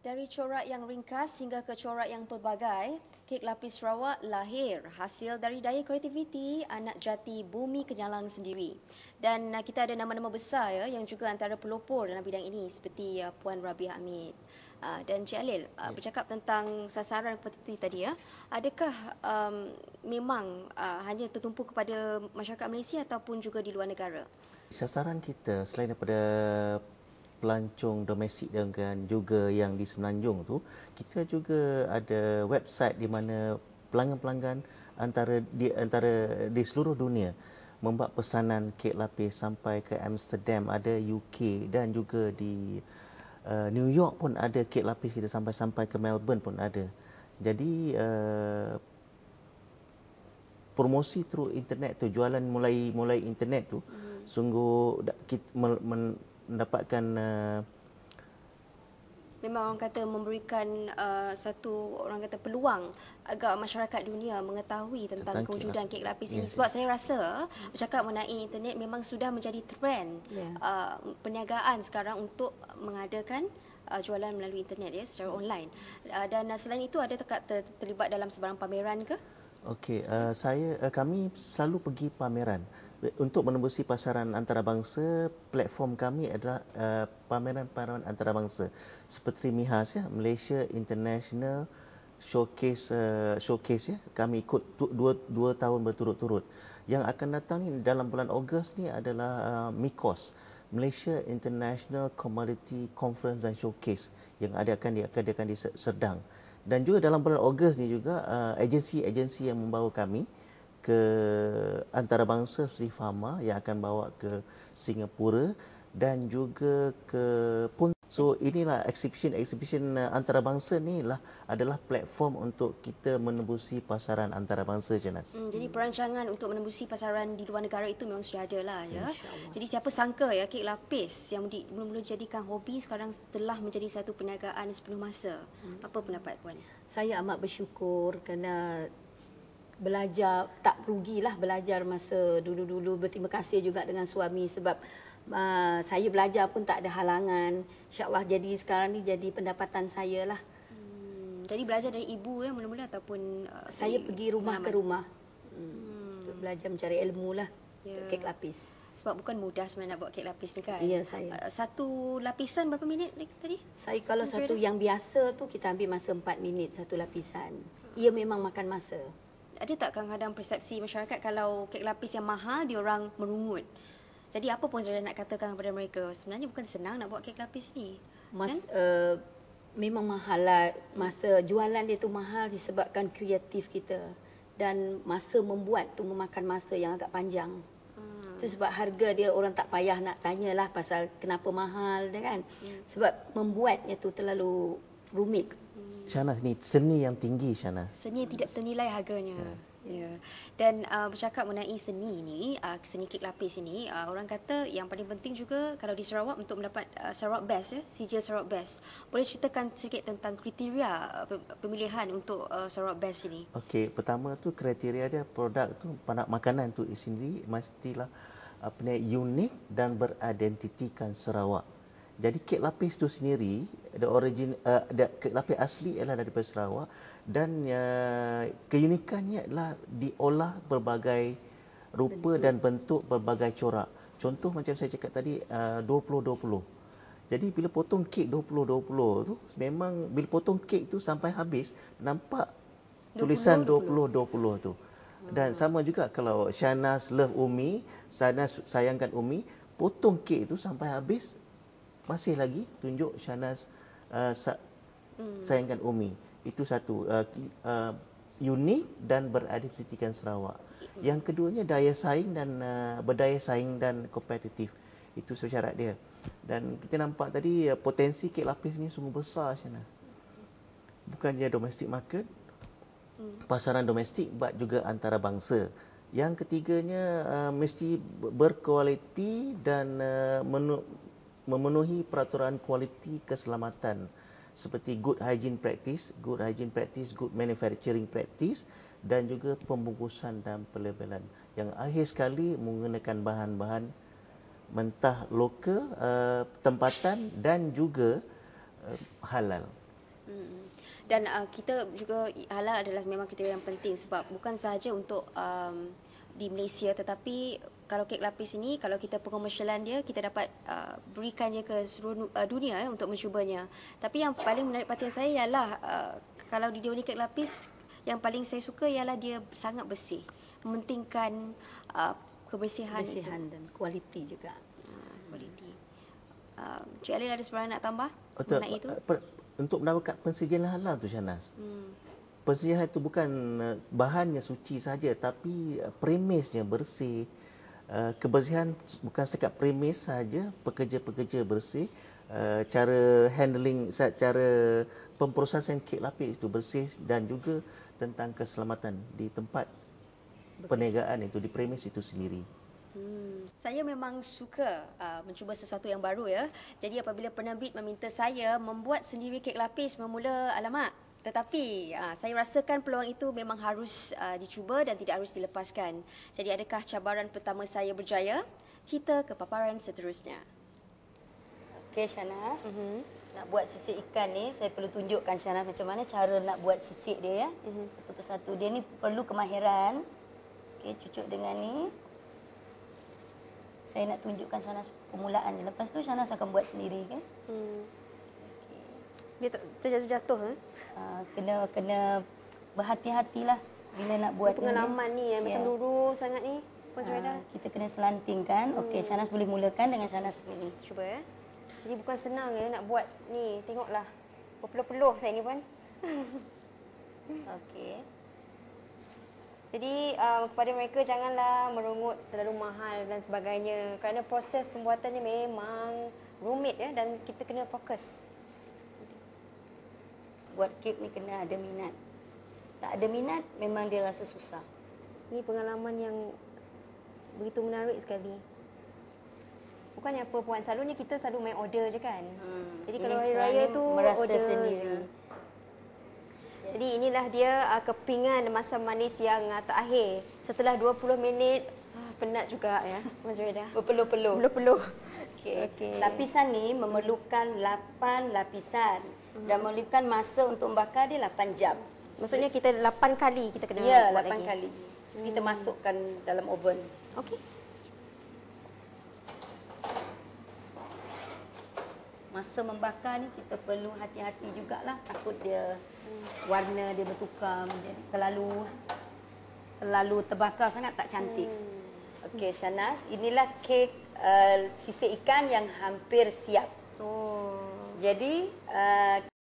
Dari corak yang ringkas hingga ke corak yang pelbagai, kek lapis Sarawak lahir hasil dari daya kreativiti anak jati Bumi Kenyalang sendiri. Dan kita ada nama-nama besar ya yang juga antara pelopor dalam bidang ini seperti Puan Rabiah Hamid. Dan Cik Alil, bercakap tentang sasaran seperti tadi ya, adakah memang hanya tertumpu kepada masyarakat Malaysia ataupun juga di luar negara? Sasaran kita selain daripada pelancong domestik dan juga yang di Semenanjung tu, kita juga ada website di mana pelanggan-pelanggan antara di seluruh dunia membuat pesanan kek lapis sampai ke Amsterdam, ada UK dan juga di New York pun ada kek lapis kita sampai ke Melbourne pun ada. Jadi promosi through internet tu, jualan mulai internet tu sungguh kita mendapatkan Memang orang kata memberikan satu orang kata peluang agar masyarakat dunia mengetahui tentang kewujudan kek lapis ini. Sebab saya rasa bercakap mengenai internet memang sudah menjadi trend perniagaan sekarang untuk mengadakan jualan melalui internet ya, secara online. Dan selain itu ada terlibat dalam sebarang pameran ke? Okey, kami selalu pergi pameran untuk menembusi pasaran antarabangsa. Platform kami adalah pameran-pameran antarabangsa seperti MIHAS ya, Malaysia International Showcase ya. Kami ikut dua tahun berturut-turut. Yang akan datang ni dalam bulan Ogos ni adalah MICOS, Malaysia International Commodity Conference dan Showcase yang akan diadakan di Serdang. Dan juga dalam bulan Ogos ni juga agensi-agensi yang membawa kami ke antarabangsa seperti Fama yang akan bawa ke Singapura dan juga ke pun. So inilah exhibition antarabangsa ni adalah platform untuk kita menembusi pasaran antarabangsa, Janas. Jadi perancangan untuk menembusi pasaran di luar negara itu memang sudah ada lah ya. Jadi siapa sangka ya kek lapis yang mula-mula dijadikan hobi sekarang telah menjadi satu perniagaan sepenuh masa. Apa pendapat Puan? Saya amat bersyukur kerana belajar, tak rugilah belajar masa dulu-dulu. Berterima kasih juga dengan suami sebab saya belajar pun tak ada halangan. InsyaAllah jadi sekarang ni jadi pendapatan saya lah. Jadi belajar dari ibu ya mula-mula ataupun saya pergi rumah ke rumah untuk belajar mencari ilmu lah kek lapis. Sebab bukan mudah sebenarnya nak buat kek lapis ni kan. Ya, saya. Satu lapisan berapa minit tadi? Saya kalau satu yang biasa tu kita ambil masa 4 minit satu lapisan. Ia memang makan masa. Ada tak kadang-kadang persepsi masyarakat kalau kek lapis yang mahal diorang merungut? Jadi apa pun Zara nak katakan kepada mereka? Sebenarnya bukan senang nak buat kek lapis ni. Memang mahal lah. Masa jualan dia tu mahal disebabkan kreatif kita. Dan masa membuat tu memakan masa yang agak panjang. Itu sebab harga dia orang tak payah nak tanyalah pasal kenapa mahal kan. Sebab membuatnya tu terlalu rumit. Shahnaz, ni seni yang tinggi, Shahnaz. Seni tidak ternilai harganya. Ya. Dan bercakap mengenai seni ni, seni kek lapis ini, orang kata yang paling penting juga kalau di Sarawak untuk mendapat Sarawak Best ya, sijil Sarawak Best. Boleh ceritakan sedikit tentang kriteria pemilihan untuk Sarawak Best ini? Okey, pertama tu kriteria dia produk tu, makanan tu sendiri mestilah unik dan beridentitikan Sarawak. Jadi kek lapis tu sendiri, kek lapis asli adalah daripada Sarawak dan keunikannya adalah diolah berbagai rupa dan bentuk berbagai corak. Contoh macam saya cakap tadi 20-20. Jadi bila potong kek 20-20 tu, memang bila potong kek tu sampai habis nampak tulisan 20-20 tu. Dan sama juga kalau Shahnaz love Umi, Shahnaz sayangkan Umi, potong kek tu sampai habis masih lagi tunjuk Shahnaz sayangkan Umi. Itu satu, unik dan beridentitikan Sarawak. Yang keduanya daya saing dan berdaya saing dan kompetitif. Itu syarat dia. Dan kita nampak tadi potensi kek lapis ni sungguh besar, Shahnaz. Bukannya domestic market, pasaran domestik, but juga antarabangsa. Yang ketiganya mesti berkualiti dan memenuhi peraturan kualiti keselamatan seperti good hygiene practice, good manufacturing practice dan juga pembungkusan dan pelabelan. Yang akhir sekali menggunakan bahan-bahan mentah lokal, tempatan dan juga halal. Dan kita juga halal adalah memang kriteria yang penting sebab bukan sahaja untuk di Malaysia, tetapi kalau kek lapis ini kalau kita pengomersialan dia kita dapat berikan dia ke seluruh dunia untuk mencubanya. Tapi yang paling menarik perhatian saya ialah kalau di Dewan Kek Lapis yang paling saya suka ialah dia sangat bersih, mementingkan kebersihan dan kualiti juga. Kualiti. Cik Ali ada sebarang nak tambah mengenai itu? Untuk mendapatkan pensajian halal tu Shahnaz. Pensajian itu bukan bahannya suci saja, tapi premisnya bersih. Kebersihan bukan setakat premis saja, pekerja-pekerja bersih, cara handling, cara pemprosesan kek lapis itu bersih, dan juga tentang keselamatan di tempat perniagaan itu, di premis itu sendiri. Saya memang suka mencuba sesuatu yang baru ya. Jadi apabila penerbit meminta saya membuat sendiri kek lapis, bermula alamak. Tetapi saya rasakan peluang itu memang harus dicuba dan tidak harus dilepaskan. Jadi adakah cabaran pertama saya berjaya? Kita ke paparan seterusnya. Okey Shahnaz, nak buat sisik ikan ni saya perlu tunjukkan Shahnaz macam mana cara nak buat sisik dia ya. Satu persatu. Dia ni perlu kemahiran. Okey, cucuk dengan ni. Saya nak tunjukkan Shahnaz permulaan je. Lepas tu Shahnaz akan buat sendiri kan. Dia terjatuh-jatuh Kena berhati-hatilah bila nak buat pengalaman ni macam lurus sangat ni. Puan Zuraida. Kita kena selantingkan. Okey, Shahnaz boleh mulakan dengan Shahnaz sendiri. Cuba ya. Jadi bukan senang ya nak buat ni. Tengoklah. Berpeluh-peluh saya ni Puan. Okey. Jadi kepada mereka janganlah merungut terlalu mahal dan sebagainya kerana proses pembuatannya memang rumit ya dan kita kena fokus. Buat kek ni kena ada minat. Tak ada minat memang dia rasa susah. Ini pengalaman yang begitu menarik sekali. Bukannya apa Puan, selalunya kita selalu main order je kan. Jadi kalau hari raya tu merasa order sendiri. Jadi inilah dia kepingan masam manis yang terakhir. Setelah 20 minit, penat juga ya, Puan Zuraida. Berpeluh-peluh. Berpeluh. Okey. Lapisan ni memerlukan 8 lapisan dan memerlukan masa untuk membakar dia 8 jam. Maksudnya kita 8 kali kita kena buat 8 lagi. kali. Terus kita masukkan dalam oven. Okey. Masa membakar ni kita perlu hati-hati jugalah, takut dia warna dia bertukar menjadi terlalu terbakar sangat tak cantik. Okey Shahnaz, inilah kek sisik ikan yang hampir siap. Jadi